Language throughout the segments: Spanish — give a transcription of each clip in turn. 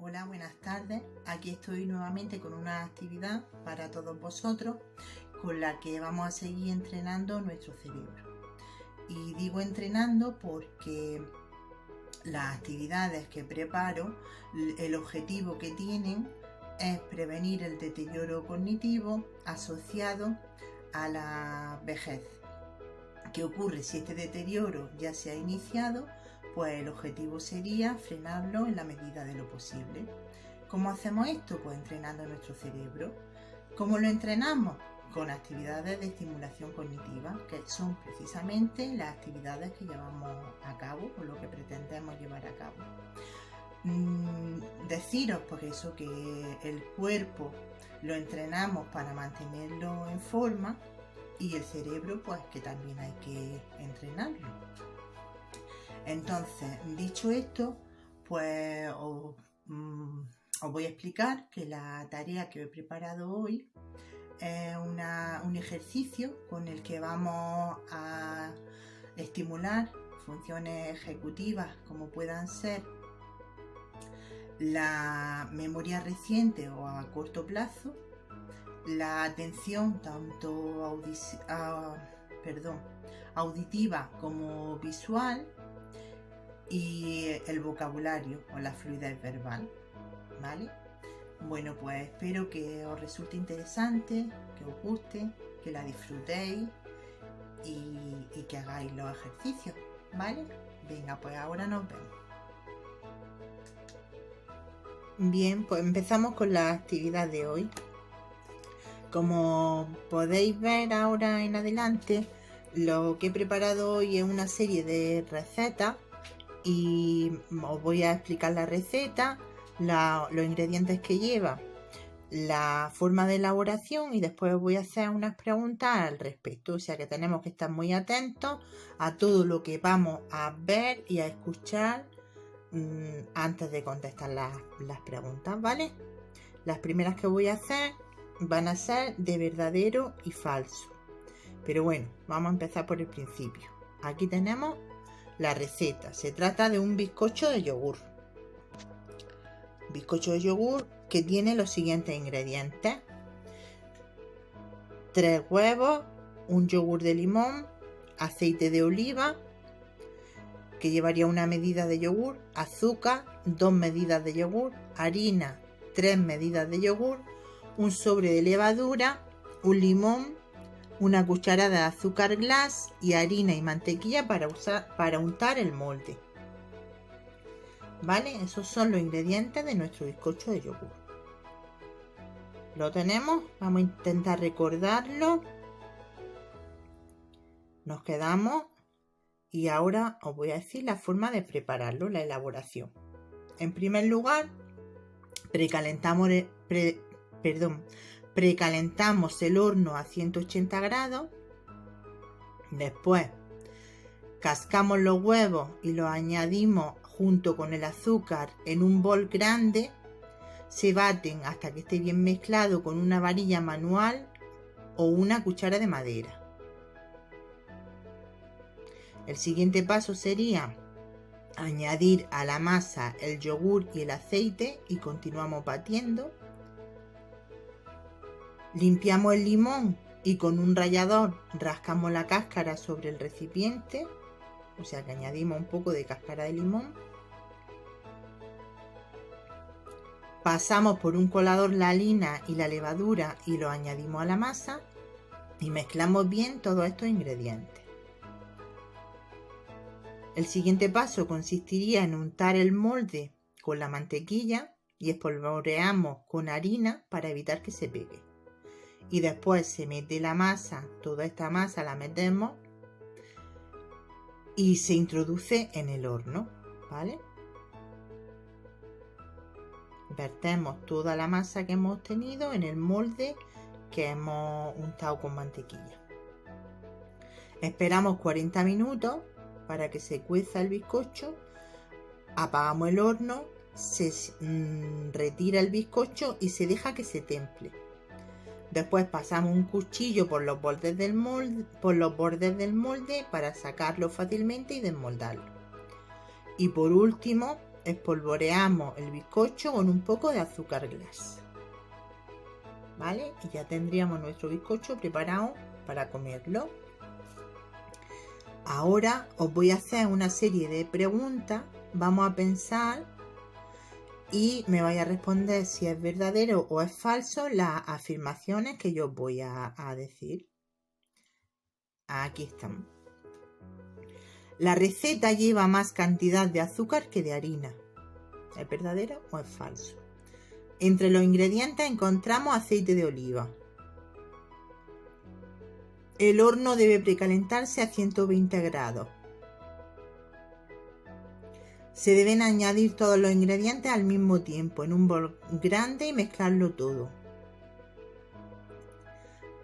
Hola, buenas tardes. Aquí estoy nuevamente con una actividad para todos vosotros con la que vamos a seguir entrenando nuestro cerebro. Y digo entrenando porque las actividades que preparo, el objetivo que tienen es prevenir el deterioro cognitivo asociado a la vejez. ¿Qué ocurre si este deterioro ya se ha iniciado? Pues el objetivo sería frenarlo en la medida de lo posible. ¿Cómo hacemos esto? Pues entrenando nuestro cerebro. ¿Cómo lo entrenamos? Con actividades de estimulación cognitiva, que son precisamente las actividades que llevamos a cabo o lo que pretendemos llevar a cabo. Deciros por eso que el cuerpo lo entrenamos para mantenerlo en forma y el cerebro pues que también hay que entrenarlo. Entonces, dicho esto, pues os voy a explicar que la tarea que he preparado hoy es un ejercicio con el que vamos a estimular funciones ejecutivas como puedan ser la memoria reciente o a corto plazo, la atención tanto auditiva como visual y el vocabulario o la fluidez verbal, ¿vale? Bueno, pues espero que os resulte interesante, que os guste, que la disfrutéis y que hagáis los ejercicios, ¿vale? Venga, pues ahora nos vemos. Bien, pues empezamos con la actividad de hoy. Como podéis ver ahora en adelante, lo que he preparado hoy es una serie de recetas y os voy a explicar la receta, los ingredientes que lleva, la forma de elaboración y después os voy a hacer unas preguntas al respecto. O sea que tenemos que estar muy atentos a todo lo que vamos a ver y a escuchar antes de contestar las preguntas, ¿vale? Las primeras que voy a hacer van a ser de verdadero y falso. Pero bueno, vamos a empezar por el principio. Aquí tenemos la receta. Se trata de un bizcocho de yogur. Bizcocho de yogur que tiene los siguientes ingredientes: 3 huevos, un yogur de limón, aceite de oliva, que llevaría una medida de yogur, azúcar, 2 medidas de yogur, harina, 3 medidas de yogur, un sobre de levadura, un limón, una cucharada de azúcar glass y harina y mantequilla para untar el molde. ¿Vale? Esos son los ingredientes de nuestro bizcocho de yogur. Lo tenemos, vamos a intentar recordarlo. Nos quedamos y ahora os voy a decir la forma de prepararlo, la elaboración. En primer lugar, precalentamos el horno a 180 grados. Después cascamos los huevos y los añadimos junto con el azúcar en un bol grande. Se baten hasta que esté bien mezclado con una varilla manual o una cuchara de madera. El siguiente paso sería añadir a la masa el yogur y el aceite y continuamos batiendo. Limpiamos el limón y con un rallador rascamos la cáscara sobre el recipiente, o sea que añadimos un poco de cáscara de limón. Pasamos por un colador la harina y la levadura y lo añadimos a la masa y mezclamos bien todos estos ingredientes. El siguiente paso consistiría en untar el molde con la mantequilla y espolvoreamos con harina para evitar que se pegue. Y después se mete la masa, toda esta masa la metemos y se introduce en el horno, ¿vale? Vertemos toda la masa que hemos obtenido en el molde que hemos untado con mantequilla. Esperamos 40 minutos para que se cueza el bizcocho. Apagamos el horno, se retira el bizcocho y se deja que se temple. Después pasamos un cuchillo por los bordes del molde para sacarlo fácilmente y desmoldarlo. Y por último espolvoreamos el bizcocho con un poco de azúcar glass. ¿Vale? Y ya tendríamos nuestro bizcocho preparado para comerlo. Ahora os voy a hacer una serie de preguntas. Vamos a pensar y me vais a responder si es verdadero o es falso las afirmaciones que yo os voy a decir. Aquí estamos. La receta lleva más cantidad de azúcar que de harina. ¿Es verdadero o es falso? Entre los ingredientes encontramos aceite de oliva. El horno debe precalentarse a 120 grados. Se deben añadir todos los ingredientes al mismo tiempo en un bol grande y mezclarlo todo.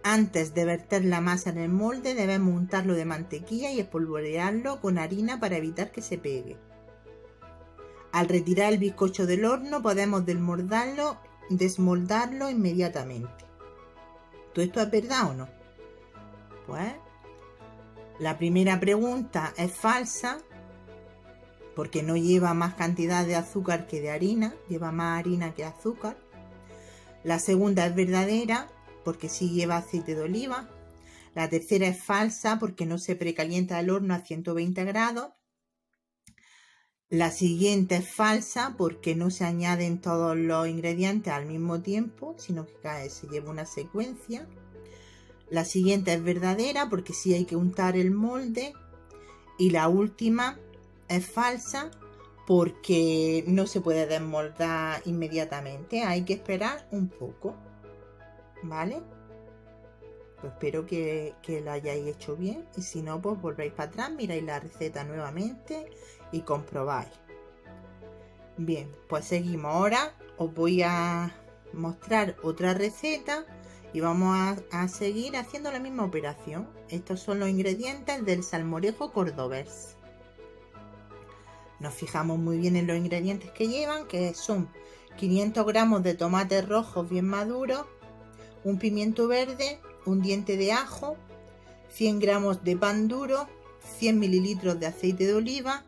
Antes de verter la masa en el molde debemos untarlo de mantequilla y espolvorearlo con harina para evitar que se pegue. Al retirar el bizcocho del horno podemos desmoldarlo inmediatamente. ¿Todo esto es verdad o no? Pues la primera pregunta es falsa porque no lleva más cantidad de azúcar que de harina, lleva más harina que azúcar. La segunda es verdadera porque sí lleva aceite de oliva. La tercera es falsa porque no se precalienta el horno a 120 grados. La siguiente es falsa porque no se añaden todos los ingredientes al mismo tiempo, sino que se lleva una secuencia. La siguiente es verdadera porque sí hay que untar el molde. Y la última es falsa porque no se puede desmoldar inmediatamente. Hay que esperar un poco. ¿Vale? Pues espero que lo hayáis hecho bien. Y si no, pues volvéis para atrás, miráis la receta nuevamente y comprobáis. Bien, pues seguimos. Ahora os voy a mostrar otra receta y vamos a seguir haciendo la misma operación. Estos son los ingredientes del salmorejo cordobés. Nos fijamos muy bien en los ingredientes que llevan, que son 500 gramos de tomates rojos bien maduros, un pimiento verde, un diente de ajo, 100 gramos de pan duro, 100 mililitros de aceite de oliva,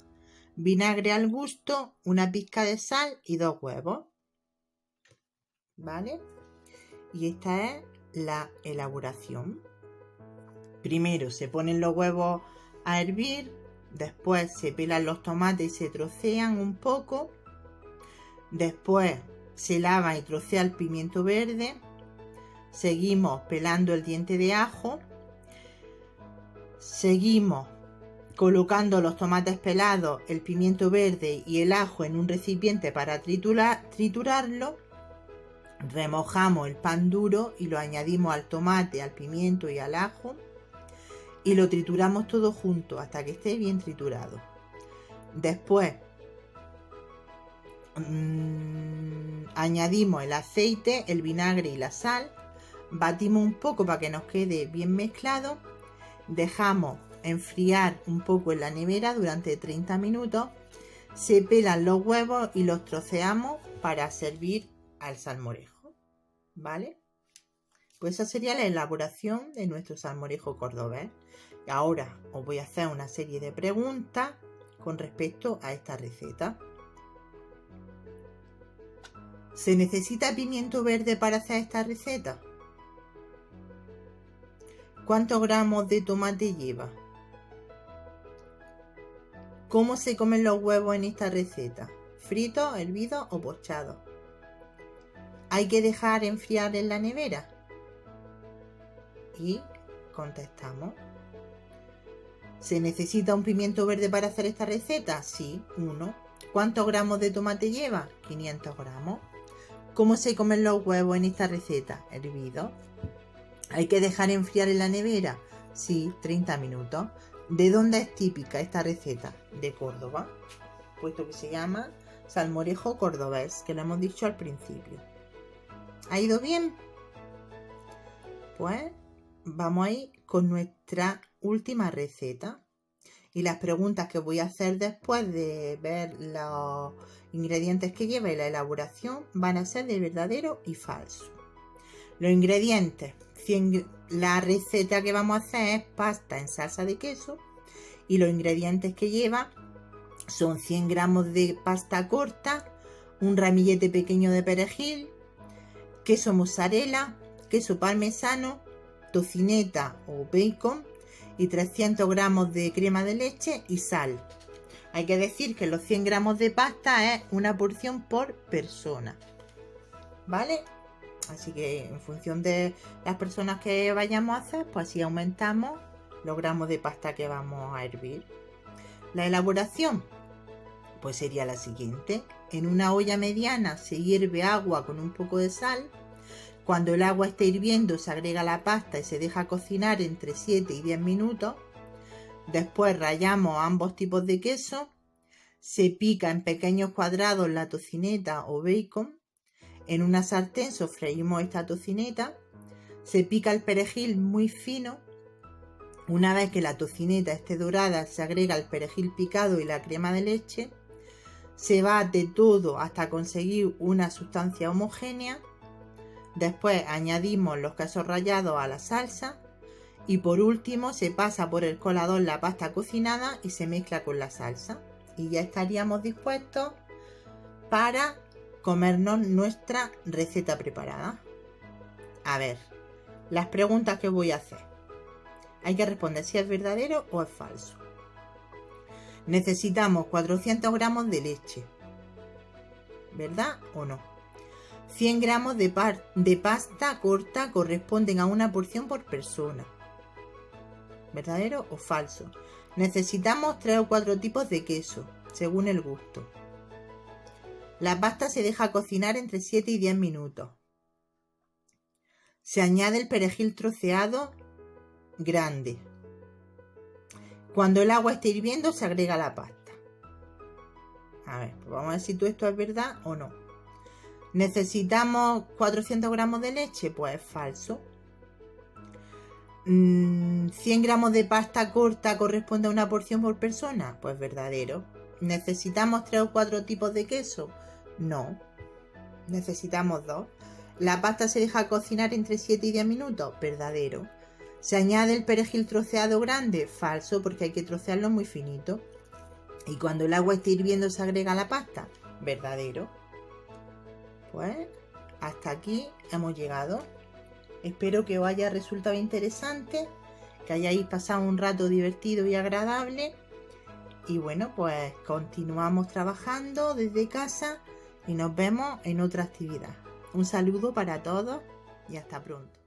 vinagre al gusto, una pizca de sal y 2 huevos. ¿Vale? Y esta es la elaboración. Primero se ponen los huevos a hervir, después se pelan los tomates y se trocean un poco, después se lava y trocea el pimiento verde, seguimos pelando el diente de ajo, seguimos colocando los tomates pelados, el pimiento verde y el ajo en un recipiente para triturarlo, remojamos el pan duro y lo añadimos al tomate, al pimiento y al ajo y lo trituramos todo junto hasta que esté bien triturado. Después añadimos el aceite, el vinagre y la sal, batimos un poco para que nos quede bien mezclado, dejamos enfriar un poco en la nevera durante 30 minutos, se pelan los huevos y los troceamos para servir al salmorejo, ¿vale? Pues esa sería la elaboración de nuestro salmorejo cordobés. Y ahora os voy a hacer una serie de preguntas con respecto a esta receta. ¿Se necesita pimiento verde para hacer esta receta? ¿Cuántos gramos de tomate lleva? ¿Cómo se comen los huevos en esta receta? ¿Fritos, hervidos o pochados? ¿Hay que dejar enfriar en la nevera? Y contestamos. ¿Se necesita un pimiento verde para hacer esta receta? Sí, 1. ¿Cuántos gramos de tomate lleva? 500 gramos. ¿Cómo se comen los huevos en esta receta? Hervidos. ¿Hay que dejar enfriar en la nevera? Sí, 30 minutos. ¿De dónde es típica esta receta? De Córdoba, puesto que se llama salmorejo cordobés, que lo hemos dicho al principio. ¿Ha ido bien? Pues vamos a ir con nuestra última receta. Y las preguntas que voy a hacer después de ver los ingredientes que lleva y la elaboración van a ser de verdadero y falso. Los ingredientes. La receta que vamos a hacer es pasta en salsa de queso y los ingredientes que lleva son 100 gramos de pasta corta, un ramillete pequeño de perejil, queso mozzarella, queso parmesano, tocineta o bacon y 300 gramos de crema de leche y sal. Hay que decir que los 100 gramos de pasta es una porción por persona, ¿vale? Así que en función de las personas que vayamos a hacer, pues así aumentamos los gramos de pasta que vamos a hervir. La elaboración pues sería la siguiente. En una olla mediana se hierve agua con un poco de sal. Cuando el agua esté hirviendo se agrega la pasta y se deja cocinar entre 7 y 10 minutos. Después rallamos ambos tipos de queso. Se pica en pequeños cuadrados la tocineta o bacon. En una sartén sofreímos esta tocineta. Se pica el perejil muy fino. Una vez que la tocineta esté dorada, se agrega el perejil picado y la crema de leche. Se bate todo hasta conseguir una sustancia homogénea. Después añadimos los quesos rallados a la salsa. Y por último se pasa por el colador la pasta cocinada y se mezcla con la salsa. Y ya estaríamos dispuestos para comernos nuestra receta preparada. A ver, las preguntas que voy a hacer. Hay que responder si es verdadero o es falso. Necesitamos 400 gramos de leche. ¿Verdad o no? 100 gramos de pasta corta corresponden a una porción por persona. ¿Verdadero o falso? Necesitamos 3 o 4 tipos de queso, según el gusto. La pasta se deja cocinar entre 7 y 10 minutos. Se añade el perejil troceado grande. Cuando el agua esté hirviendo se agrega la pasta. A ver, pues vamos a ver si todo esto es verdad o no. ¿Necesitamos 400 gramos de leche? Pues es falso. 100 gramos de pasta corta corresponde a una porción por persona, pues verdadero. ¿Necesitamos 3 o 4 tipos de queso? No, necesitamos 2. La pasta se deja cocinar entre 7 y 10 minutos, verdadero. ¿Se añade el perejil troceado grande? Falso, porque hay que trocearlo muy finito. ¿Y cuando el agua esté hirviendo se agrega la pasta? Verdadero. Pues hasta aquí hemos llegado. Espero que os haya resultado interesante, que hayáis pasado un rato divertido y agradable. Y bueno, pues continuamos trabajando desde casa y nos vemos en otra actividad. Un saludo para todos y hasta pronto.